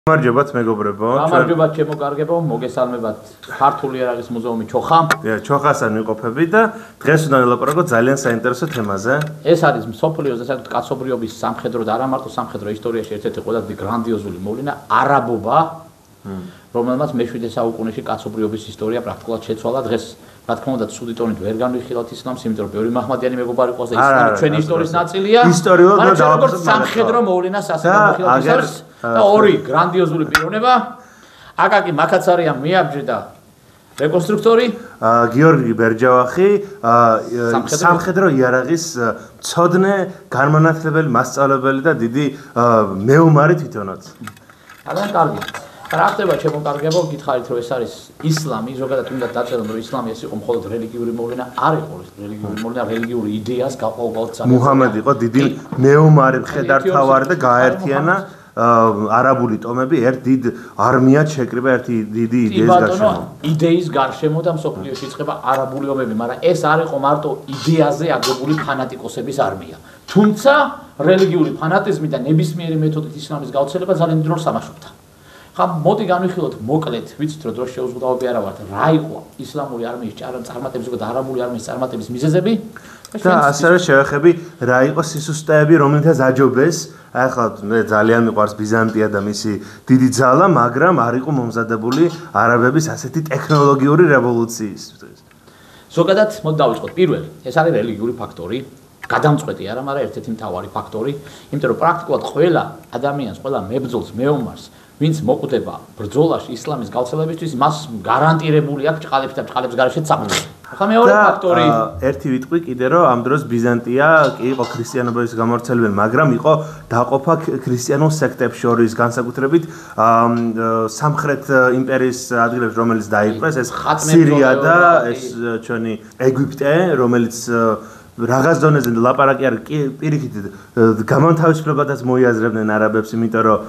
გამარჯობათ მეგობრებო. გამარჯობათ ჩემო კარგებო, მოგესალმებათ ქართული ერაღის მუზეუმი ჩოხა. ჩოხასთან ვიყოფებით და დღეს უნდა ვილაპარაკოთ ძალიან საინტერესო თემაზე. ეს არის მსოფლიოს და კაცობრიობის სამხედრო და არა მარტო სამხედრო ისტორიაში ერთ-ერთი ყველაზე გრანდიოზული მოვლენა არაბობა, რომელმაც მე-7 საუკუნეში კაცობრიობის ისტორია პრაქტიკულად შეცვალა. დღეს რა თქმა უნდა ცუდი ტონით ვერ განვიხილავთ ისლამს, იმიტომ რომ ბევრი მაჰმადიანი მეგობარი ყავს და ისლამი ჩვენი ისტორიის ნაწილია. ისტორიულად და როგორც სამხედრო მოვლენას ასე განვიხილავთ ისტორიას და ორი გრანდიოზული პიროვნება. აკაკი მაკაცარია მიაბჯი და რეკონსტრუქტორი გიორგი ბერჯავახი, სამხედრო იარაღის მცოდნე, განმანათლებელი, მასწავლებელი და დიდი მეომარი თვითონაც. ძალიან კარგი. რა ხდება ჩემო კარგებო, გითხარით რომ ეს არის ისლამი, ზოგადად უნდა დაწერონ რომ ისლამი ეს იყო მხოლოდ რელიგიური მოვლენა, არ იყო რელიგიური მოვლენა, რელიგიური იდეას გაყოლყოლთ სამი. მუჰამედი იყო დიდი მეომარი, მხედართავარი და გააერთიანა არაბული ტომები ერთ დიდ არმიად შეკრიბა ერთი დიდი იდეის გარშემო. იდეის გარშემო და მსოფლიოში იწყება არაბული ომები, მაგრამ ეს არ იყო მარტო იდეაზე აგებული ფანატიკოსების არმია. თუმცა რელიგიური ფანატიზმი და ნებისმიერი მეთოდით ისლამის გავრცელება ძალიან დიდ როლს ამაშობდა. ხა მოდი განვიხილოთ მოკლედ, ვიცით რომ დროს შეუზღუდავები არა ვართ, რა იყო ისლამური არმიის წარმატების და არაბული არმიის წარმატების მიზეზები და ასევე შევეხები რა იყო სისუსტეები, რომელთაც აჯობეს. ახლა მე ძალიან მიყვარს ბიზანტია და მისი დიდი ძალა, მაგრამ არ იყო მომზადებული არაბების ასეთი ტექნოლოგიური რევოლუციის. ზოგადად მოდი დავიწყოთ. პირველი, ეს არის რელიგიური ფაქტორი. გადამწყვეტი არა, მაგრამ ერთ-ერთი მთავარი ფაქტორი, იმიტომ რომ პრაქტიკულად ყველა ადამიანს, ყველა მებრძოლს, მეომარს ვინც მოკვდება ბრძოლაში ისლამის გავრცელებისთვის, მას გარანტირებული აქვს ჭყალებს და ჭყალებს გარეშე საფრთხე. ახლა მეორე ფაქტორი, ერთი ვიტყვი კიდე რომ ამ დროს ბიზანტია კი იყო ქრისტიანობის გამავრცელებელი, მაგრამ იყო დაყოფა ქრისტიანულ სექტებს შორის, განსაკუთრებით სამხრეთ იმპერიის ადგილებში, რომელიც დაიპყრეს, ეს სირია და ეს ჩვენი ეგვიპტე, რომელიც რაღაც დონეზე ლაპარაკი არის პირიქით გამანთავისუფლებადაც მოიაზრებდნენ არაბებს, იმიტომ რომ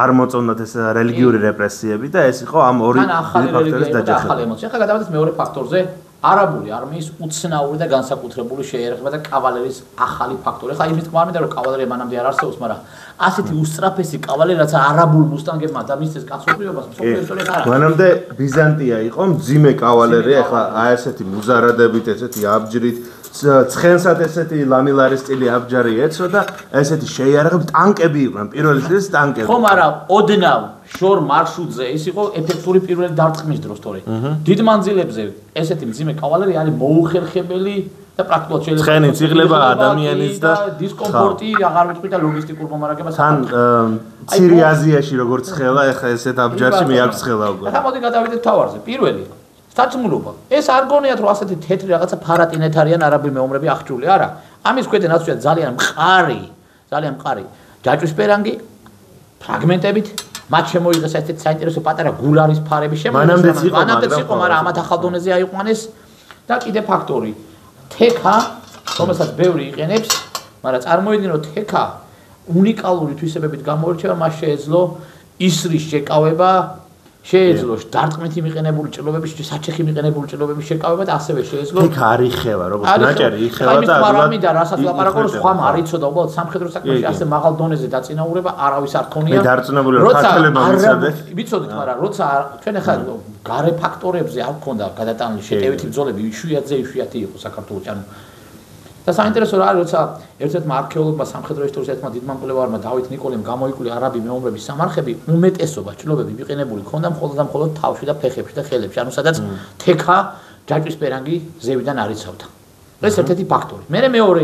არ მოწონდათ ეს რელიგიური რეპრესიები და ეს იყო ამ ორი ფაქტორის დაჯახება. ახლა გადავიდეთ მეორე ფაქტორზე, არაბული არმიის უცნაური და განსაკუთრებული შეიარაღება და კავალერიის ახალი ფაქტორი. ახლა იმის თქმა უნდა რომ კავალერია მანამდე არ არსებობს, მაგრამ ასეთი უსწრაფესი კავალერი, რაც არაბულ მუსტანგებმა და მისცეს კაცობრიობას, მსოფლიო ისტორიას არ არის. მანამდე ბიზანტია იყო მძიმე კავალერი, ახლა აი ესეთი მუზარადებით, ესეთი აბჯრით ცხენსად ესეთი ლამილარის სტილი აბჯარი ეცვა და ესეთი შეიარაღები ტანკები იყვნენ, პირველი დღეს ტანკები. ხო, მაგრამ ოდნავ შორ მარშრუტზე ის იყო ეფექტური პირველი დარტყმის დროს, თორე დიდ მანძილებზე ესეთი მძიმე კავალერი არის მოუხერხებელი და პრაქტიკულად შეიძლება ცხენიც იღლება ადამიანის და დისკომფორტი აღარ ვიტყვი და ლოგისტიკურ მომარაგებას. თან მცირე აზიაში როგორც ხელა, ეხა ესეთ აბჯარში მე აქვს ხელა უკვე. ახლა მოდი გადავიდეთ თავარზე. პირველი საწმულობა. ეს არ გონიათ რომ ასეთი თეთრი რაღაცა ფარატინეთ არიან არაბი მეომრები აღჭურვილი, არა. ამის ქვედა ნაცვლად ძალიან მყარი ჯაჭვისპერანგი ფრაგმენტებით, მათ შემოიღეს ასეთი საინტერესო პატარა გულარის ფარები მანამდეც იყო, მაგრამ ამათ ახალ დონეზე აიყვანეს და კიდე ფაქტორი თექა, რომელსაც ბევრი იყენებს, მაგრამ წარმოიდგინოთ თექა უნიკალური თვისებებით გამოირჩევა, მას შეეძლო ისრის შეკავება, შეეძლო დარტყმითი მიყენებული ჭრილობების, საჩეხი მიყენებული ჭრილობების შეკავება და ასევე შეეძლო თექა არ იხევა, როგორც ნაჭერი იხევა და და რასაც ლაპარაკობ, სხვა არ იცოდა, უბრალოდ სამხედრო საქმეში ასე მაღალ დონეზე დაწინაურება არავის არ ქონია. მე დარწმუნებული ვარ, ქართველებმა მიცადეთ. ვიცოდით, მაგრამ როცა ჩვენ ახლა გარე ფაქტორებზე არ გქონდა გადატანილი შეტევითი ბრძოლები, იშვიათი იყო საქართველოში, ანუ და საინტერესო რა არის, როცა ერთ-ერთმა არქეოლოგმა სამხედრო ისტორიის ერთმა დიდმა მკვლევარმა დავით ნიკოლემ გამოიკვლია არაბი მეომრების სამარხები, უმეტესობა ჭრილობები მიყენებული ჰქონდა მხოლოდ თავში და ფეხებში და ხელებში, ანუ სადაც თექა ჯაჭვისპერანგი ზევიდან არ იცავდა. ეს ერთ-ერთი ფაქტორი. მეორე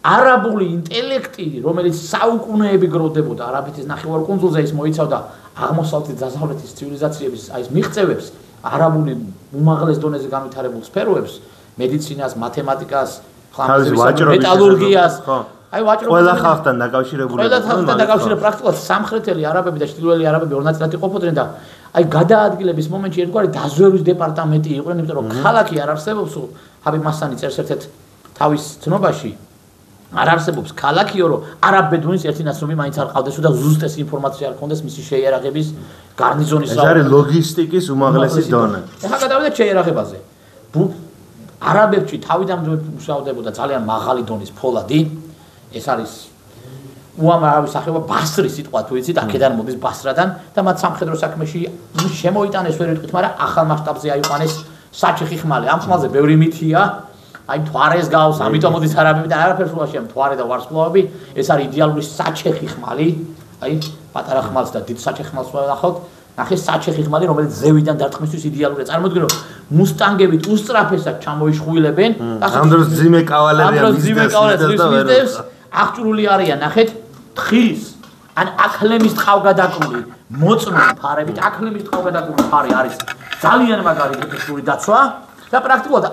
არაბული ინტელექტი, რომელიც საუკუნეები გროვდებოდა არაბეთის ნახევარკუნძულზე, ის მოიცავდა აღმოსავლეთის დასავლეთის ცივილიზაციების აი ეს მიღწევებს, არაბული უმაღლეს დონეზე განვითარებულ სფეროებს, მედიცინას, მათემატიკას, მეტალურგიას, აი ვაჭრობა ყველა ხალხთან დაკავშირებული. პრაქტიკულად სამხრეთელი არაბები და ჩრდილოელი არაბები ორ ნაწილად იყოფოდნენ და აი გადაადგილების მომენტში ერთგვარი დაზვერვის დეპარტამენტი იყვნენ, იმიტომ რომ ქალაქი არ არსებობს, ჰაბიბ მასანი წერს ერთ-ერთ თავის ცნობაში არ არსებობს ქალაქიო, რომ არაბ ბედუინის ერთი ნაცნობი მაინც არ ყავდეს და ზუსტ ინფორმაცია არ ქონდეს მისი შეიარაღების გარნიზონის ეს არის ლოგისტიკის უმაღლესი დონე. ახლა გადავიდეთ შეიარაღებაზე. არაბებში თავიდანვე მუშავდებოდა ძალიან მაღალი დონის ფოლადი, ეს არის უამრავი სახეობა ბასრი სიტყვა თუ იცით, აქედან მოდის ბასრადან და მათ სამხედრო საქმეში შემოიტანეს ვერ ვიტყვით, მაგრამ ახალ მასშტაბზე აიყვანეს საჩეხი ხმალი. ამ ხმალზე ბევრი მითია, აი მთვარეს გავს, ამიტომ მოდის არაბები და არაფერს უაშია მთვარე და ვარსკვლავები, ეს არის იდეალური საჩეხი ხმალი, აი პატარა ხმალს და დიდ საჩეხი ხმალს ვნახავთ. ნახე საჩეხი ხმალი, რომელიც ზევიდან დარტყმისთვის იდეალურია. წარმოიდგინე, რომ მუსტანგებით უსწრაფესად ჩამოიშხვილებენ, ამ დროს ძიმე კავალერია მისდევს, აღჭურული არიან, ნახეთ, თხის, ან აქლემის ტყავგადაკრული, მოწმული ფარებით, აქლემის ტყავგადაკრული ფარი არის ძალიან მაგარი ეფექტური დაცვა და პრაქტიკულად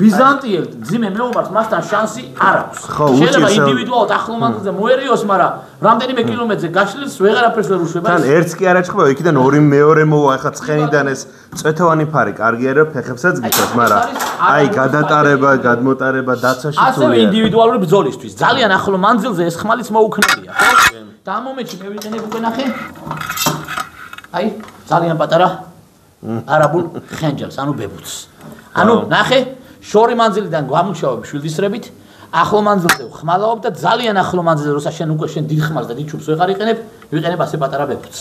ბიზანტიელ ძიმე მეომარს მასთან შანსი არ აქვს. შეიძლება ინდივიდუალურად ახლო მანძილზე მოერიოს, მაგრამ რამდენიმე კილომეტრზე გაშლილს ვეღარაფერს ვერ უშვება. თან ერთს კი არ აჭყობა, იქიდან ორი მეორე მოვა, ახლა ცხენიდან ეს წვეთოვანი ფარი კარგია რომ ფეხებსაც გიწევს, მაგრამ აი გადატარება, გადმოტარება დაცვაში სულია. ასევე ინდივიდუალური ბრძოლისთვის ძალიან ახლო მანძილზე ეს ხმალიც მოუქნელია, ხო? და ამ მომენტში მე ვიყენებ უკვე ნახე. აი, ძალიან პატარა არაბულ ხენჯალს, ანუ ბებუთს. ანუ ნახე, შორი მანძილიდან გამუშავებ შვილდისრებით, ახლო მანძილზე ხმალავებ და ძალიან ახლო მანძილზე როცა შენ უკვე შენ დიდ ხმალს და დიდ ჩუბს ვეღარ იყენებ, ვიყენებ ასე პატარა ბებუთს.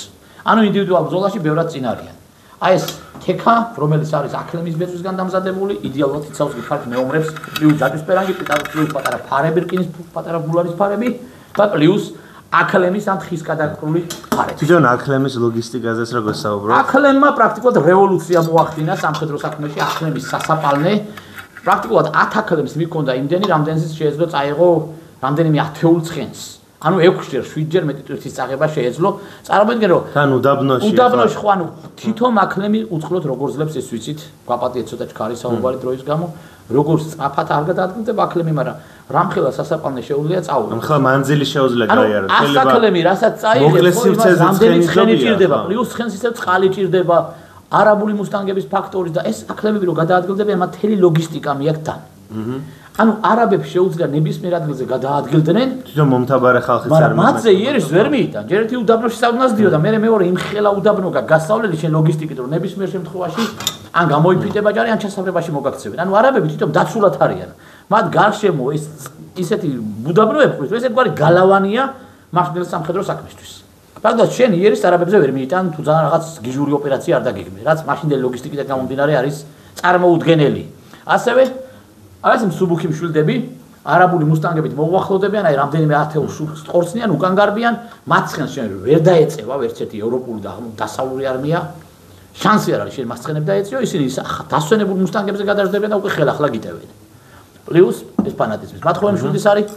ანუ ინდივიდუალურ ბრძოლაში ბევრად წინ არიან. აი ეს თექა, რომელიც არის აქლემის ბეწვისგან დამზადებული, იდეალურად იცავს გიფართ მეომრებს, პლუს ჯაჭვისპერანგი, პლუს პატარა ფარები, რკინის პატარა ბულარის ფარები და პლუს აქლემის ან თხის გადაკრული ფარები. თვითონ აქლემის ლოგისტიკაზეც როგორ საუბრობ? აქლემმა პრაქტიკულად რევოლუცია მოახდინა სამხედრო საქმეში, აქლემის სასაპალნე. პრაქტიკულად 10 აქლემს მიქონდა იმდენი, რამდენზეც შეეძლო წაიღო რამდენიმე ათეულ ცხენს. ანუ 6-ჯერ, 7-ჯერ მეტი ტვირთის წაღება შეეძლო. წარმოიდგინე რომ თან უდაბნოში ხო, ანუ თვითონ აქლემი უცხლოდ როგორ ძლებს ეს ვიცით, გვაპატიეთ ცოტა ჩქარი საუბარი დროის გამო, როგორ სწრაფად არ გადაადგილდება აქლემი, მაგრამ რამხელა სასაპალნე შეუძლია წაუღო. ახლა მანძილი შეუძლია გაიარო. ანუ აქლემი რასაც წაიღებს, რამდენი ცხენი ჭირდება, პლუს ცხენს ისევ წყალი ჭირდება, არაბული მუსტანგების ფაქტორი და ეს აქლემები რო გადაადგილდებიან, მათ მთელი ლოგისტიკა მიაქვს თან. ანუ არაბებს შეუძლია ნებისმიერ ადგილზე გადაადგილდნენ, თვითონ მომთაბარე ხალხიც არ მაგრამ მათზე იერიშს ვერ მიიტან. ჯერ ერთი უდაბნოში საუნას დიოდა, მე მეორე იმხელა უდაბნო გასავლელი შენ ლოგისტიკით რომ ნებისმიერ შემთხვევაში ან გამოიფიტება ჯარი, ან ჩასაბრებაში მოგაქცევენ. ანუ არაბები თვითონ დაცულად არიან. მათ გარშემო ეს ისეთი უდაბნოები ყავს, ესეთი გალავანია მართლ სამხედრო საქმისთვის. პრაქტიკულად შენ იერიშს არაბებზე ვერ მიიტან, თუ ძალიან რაღაც გიჟური ოპერაცია არ დაგეგმე, რაც მაშინდელი ლოგისტიკიდან გამომდინარე არის წარმოუდგენელი. ასევე ეს მსუბუქი მშვილდები არაბული მუსტანგებით მოუახლოვდებიან, აი რამდენიმე ათეულ შუბს ყორცნიან, უკან გარბიან, მათ ცხენს შენ ვერ დაეწევა ერთ ერთი ევროპული და დასავლური არმია. შანსი არ არის შენ მას ცხენებს დაეწიო, ისინი დასვენებულ მუსტანგებზე გადაждდებიან და უკვე ხელახლა გიტევენ. პლუს ეს ფანატიზმის მათხოვე მშვილდის არის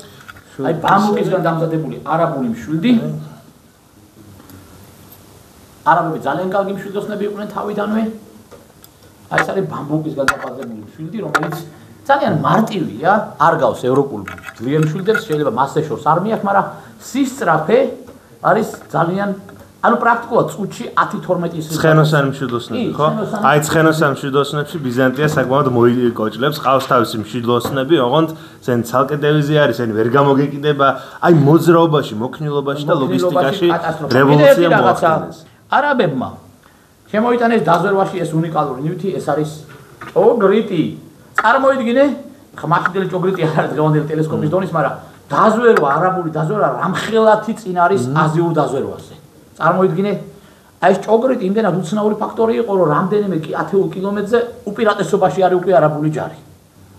აი ბამბუკისგან დამზადებული არაბული მშვილდი. არაბები ძალიან კარგი მშვილდოსნები იყვნენ თავიდანვე. აი ეს არის ბამბუკისგან დამზადებული მშვილდი, რომელიც ძალიან მარტივია, არ გავს ევროპულ ძლიერ მშვილდებს, შეიძლება მასზე შორს არ მიაქვს, მაგრამ სისწრაფე არის ძალიან, ანუ პრაქტიკულად წუთში 10-12 ცხენოსანი მშვიდოსნები, ხო? აი ცხენოსანი მშვიდოსნებში ბიზანტია საკმაოდ მოიკოჭლებს, ყავს თავისი მშვიდოსნები, ოღონდ ზენ ცალკე დევიზი არის, ზენ ვერ გამოგეკიდება, აი მოძრაობაში, მოქნილობაში და ლოგისტიკაში რევოლუცია მოახდინეს. არაბებმა შემოიტანეს დაზვერვაში ეს უნიკალური ნივთი, ეს არის ჭოგრიტი. წარმოიდგინე, მაშინდელი ჭოგრიტი არ არის დღევანდელი ტელესკოპის დონის, მაგრამ დაზვერვა, არაბული დაზვერვა რამხელათი წინ არის აზიურ დაზვერვაზე. წარმოიდგინე, აი ეს ჭოგრიტი იმდენად უცნაური ფაქტორი იყო, რომ რამდენიმე ათეულ კილომეტრზე უპირატესობაში არის უკვე არაბული ჯარი.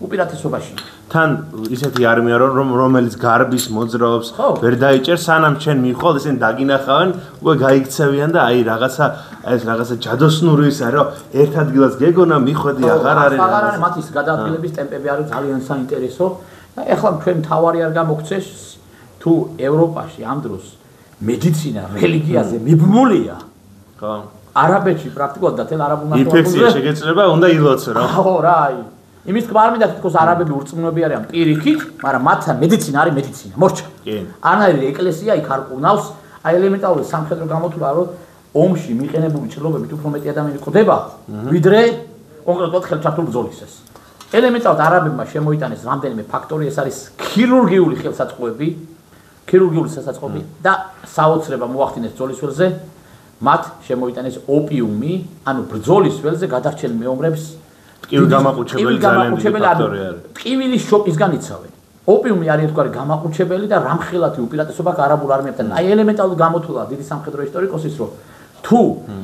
უპირატესობაში. თან ისეთი არმია რომელიც გარბის მოძრაობს, ვერ დაიჭერს, სანამ ჩვენ მივხვალ, ისინი დაგინახავენ, უკვე გაიქცევიან და აი რაღაცა ჯადოსნური ის არის, რომ ერთ ადგილას გეგონა, მიხვედი აღარ არის. აღარ არის, მათის გადაადგილების ტემპები არის ძალიან საინტერესო. და ეხლა ჩვენ თავარი არ გამოგცეს, თუ ევროპაში ამ დროს მედიცინა რელიგიაზე მიბმულია. ხო. არაბეთში პრაქტიკულად და თელ არაბულ ნაციონალურ ინფექცია შეგეწრება, უნდა ილოცო რა. ხო რა, აი. იმის თქმა არ მინდა თქოს არაბები ურწმუნოები არიან პირიქით, მაგრამ მათთან მედიცინა არის მედიცინა. მორჩა. კი. არანაირი ეკლესია იქ არ ყუნავს, აი ელემენტარული სამხედრო გამოთვლა, რომ ომში მიყენებული ჭრილობებით უფრო მეტი ადამიანი ყდება, ვიდრე კონკრეტულად ხელჩართულ ბრძოლისას. ელემენტარულად არაბებმა შემოიტანეს რამდენიმე ფაქტორი, ეს არის ქირურგიული ხელსაწყოები, ქირურგიული სასაწყობი და საოცრება მოახდინეს ბრძოლის ველზე, მათ შემოიტანეს ოპიუმი, ანუ ბრძოლის ველზე გადარჩენ მეომრებს ტკივილგამაყუჩებელი ძალიან დიდი ფაქტორი არის. ტკივილის შოკისგან იცავენ. ოპიუმი არის ერთგვარი გამაყუჩებელი და რამხელათი უპირატესობა აქვს არაბულ არმიებთან. აი ელემენტარული გამოთვლა დიდი სამხედრო ისტორიკოსის რომ თუ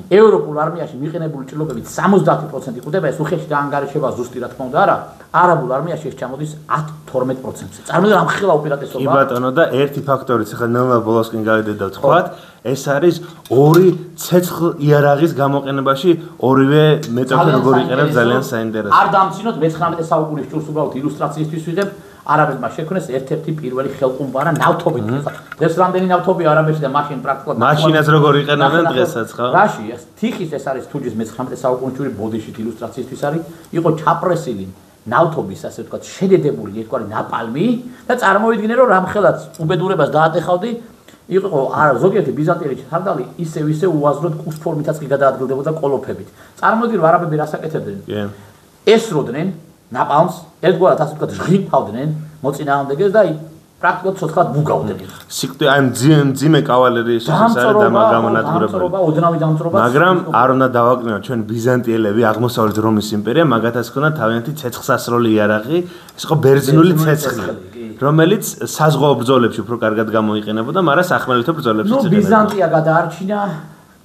ევროპულ არმიაში მიყენებული ჭრილობებით 70% იყვდება, ეს უხეში დაანგარიშება ზუსტი რა თქმა უნდა არა, არაბულ არმიაში ეს ჩამოდის 10-12%-ზე. წარმოიდგინე რამხელა უპირატესობა. კი ბატონო და ერთი ფაქტორიც ახლა ნელ-ნელა ბოლოსკენ გავიდედავთ თქვათ, ეს არის ორი ცეცხლ იარაღის გამოყენებაში ორივე მეტოქე როგორ იყენებს ძალიან საინტერესო. არ დამცინოთ მე-19 საუკუნის ჭურს უბრალოდ ილუსტრაციისთვის ვიღებ. არაბებმა შექმნეს ერთ-ერთი პირველი ხელყუმბარა ნავთობით. დღეს რამდენი ნავთობია არაბეთში და მაშინ პრაქტიკულად მაშინაც როგორ იყენებენ დღესაც ხო? რაში თიხის ეს არის თუჯის მე-19 საუკუნეში ბოდიშით ილუსტრაციისთვის არის. იყო ჩაპრესილი ნავთობის ასე ვთქვათ შედედებული ერთგვარი ნაპალმი და წარმოვიდგინე რომ რამხელაც უბედურებას დაატეხავდი იყო ზოგიერთი ბიზანტიელი სარდალი ისე უაზროდ კუს-ფორმითაც კი გადაადგილდებოდა ყოლოფებით. წარმოვიდგინე რომ არაბები რას აკეთებდნენ? ესროდნენ ნაპალმს ერთგვარად ასე ვთქვათ ჟღიფავდნენ მოწინააღმდეგეს და პრაქტიკულად ცოცხლად ბუგავდნენ. სიკვდილი აი მძიმე კავალერიის შესაძლებელი დამონადგურება, ოდნავი დამწრობა. მაგრამ არ უნდა დავაკნიოთ ჩვენ ბიზანტიელები აღმოსავლეთ რომის იმპერია მაგათაც ჰქონდა თავიანთი ცეცხლსასროლი იარაღი, ეს იყო ბერძნული ცეცხლი, რომელიც საზღვაო ბრძოლებში უფრო კარგად გამოიყენებოდა, მაგრამ სახმელეთო ბრძოლებშიც იყენებოდა.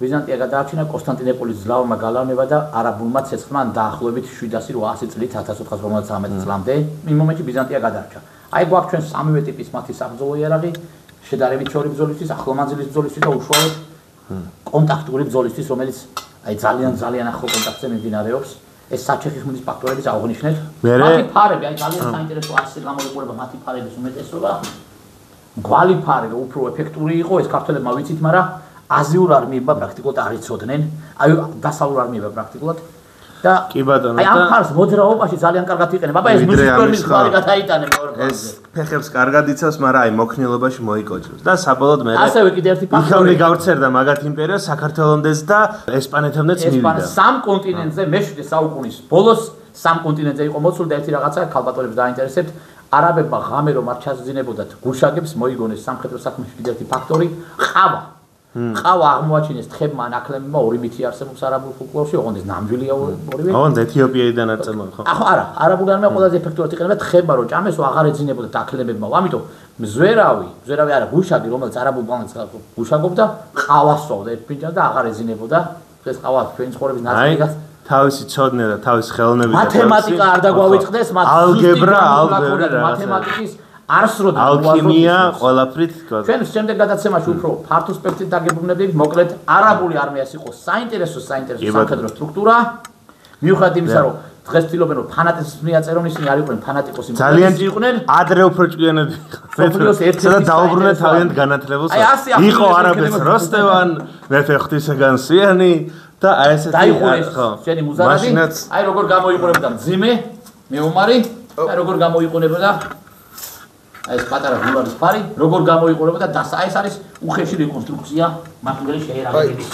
ბიზანტია გადაარჩინა კონსტანტინოპოლის ძლავმა გალავნება და არაბულმა ცეცხლმა დაახლოებით 700-800 წლით 1453 წლამდე იმ მომენტში ბიზანტია გადაარჩა. აი გვაქვს ჩვენ სამივე ტიპის მათი საბრძოლო იარაღი, შედარებით შორი ბრძოლისთვის, ახლომანძილის ბრძოლისთვის და უშუალოდ კონტაქტური ბრძოლისთვის, რომელიც აი ძალიან ახლო კონტაქტზე მიმდინარეობს. ეს საჩეხი ხმლის ფაქტორების აღნიშნეთ. მათი ფარები, აი ძალიან საინტერესო ასე გამოიყურება მათი ფარების უმეტესობა. მგვალი ფარი უფრო ეფექტური იყო, ეს ქართველებმა ვიცით, მაგრამ აზიურ არმიებმა პრაქტიკულად არ იცოდნენ, აი დასავლურ არმიებმა პრაქტიკულად და კი ბატონო აი ამ ფარს მოძრაობაში ძალიან კარგად იყენებ. აბა ეს მუსიკერმის ხარი გადაიტანე მეორე ფარზე. ეს ფეხებს კარგად იცავს, მაგრამ აი მოქნილობაში მოიკოჭებს და საბოლოოდ მე ასევე კიდე ერთი ფაქტორი იქამდე გავრცელდა მაგათ იმპერია საქართველოსამდეც და ესპანეთამდეც მივიდა. სამ კონტინენტზე მე-7 საუკუნის ბოლოს სამ კონტინენტზე იყო მოცული და ერთი რაღაცა ქალბატონებს დაინტერესებთ. არაბებმა ღამე რომ არ ჩაძინებოდათ გუშაგებს მოიგონეს სამხედრო საქმეში კიდე ერთი ფაქტორი ყავა. ყავა აღმოაჩინეს თხებმა ნაკლებმა ორი მითი არსებობს არაბულ ფოლკლორში, ოღონდ ეს ნამდვილია ორივე. ოღონდ ეთიოპიიდან აწარმოა ხო? ახლა არა, არაბული არმია ყველაზე ეფექტურად იყენებდა თხება რომ ჭამესო აღარ ეძინებოდა ნაკლებებმა. ამიტომ მზვერავი არა გუშაგი რომელიც არაბულ ბალანს გუშაგობდა, ყავას სწოვდა ერთ ფინჯანს და აღარ ეძინებოდა. ეს ყავა ჩვენი ცხოვრების ნაწილი გახდა. თავისი ცოდნა და თავისი ხელოვნებით მათემატიკა არ დაგვავიწყდეს, ალგებრა, მათემატიკის არსროდი ალქიმია ყველაფრით ჩვენ შემდეგ გადაცემაში უფრო ფართო სპექტრით დაგებრუნებით. მოკლედ არაბული არმიას იყო საინტერესო სამხედრო სტრუქტურა. მიუხედავად იმისა, რომ დღეს ცდილობენ რომ ფანატიზმს მიაწერონ, ისინი არ იყვნენ ფანატიკოსი, ძალიან იყვნენ ადრე უფრო ჭკვიანები და დაუბრუნდნენ თავიანთ განათლებელს. იყო არაბეთს როსტევან, მეფე ღვთისაგან სვიანი და აი ესეთი ხო შენი მუზარადი აი როგორ გამოიყურებდა მძიმე მეომარი აი როგორ გამოიყურებდა აი ეს პატარა გულარის ფარი როგორ გამოიყურებდა და აი ეს არის უხეში რეკონსტრუქცია მაგალითად შეერაგების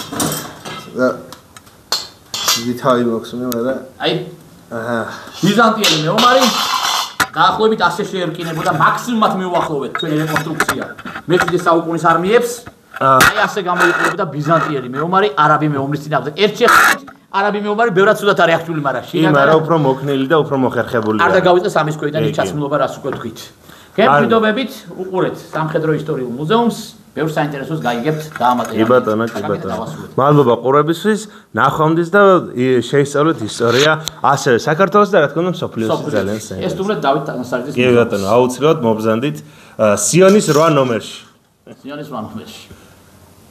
და იგი თავი მოხსნე მაგრამ აი ბიზანტიელი მეომარი დაახლოებით ასე შეერკინებოდა მაქსიმუმად მიუახლოვეთ ჩვენი რეკონსტრუქცია მე-7 საუკუნის არმიებს აი ასე გამოიყურებდა ბიზანტიელი მეომარი არაბი მეომრის წინააღმდეგ. ერთ შეხედვით არაბი მეომარი ბევრად ცუდად არის აღჭურვილი, მაგრამ შინაგან უფრო მოქნილი და უფრო მოხერხებული. არ დაგავიწყდეს ამის ქვეიდან ის ჩაცმულობა, რას უკვე თქვით. გემშვიდობებით უყურეთ სამხედრო ისტორიულ მუზეუმს, ბევრ საინტერესოს გაიგებთ დაამატებთ. კი ბატონო. მადლობა ყურებისთვის, ნახვამდის და შეისწავლეთ ისტორია, ასევე საქართველოს და რა თქმა უნდა მსოფლიოს ძალიან საინტერესო. ეს თუმცა დავით ტანსარიძის კი ბატონო, აუცილებლად მობზანდით სიონის 8 ნომერში. სიონის 8 ნომერში.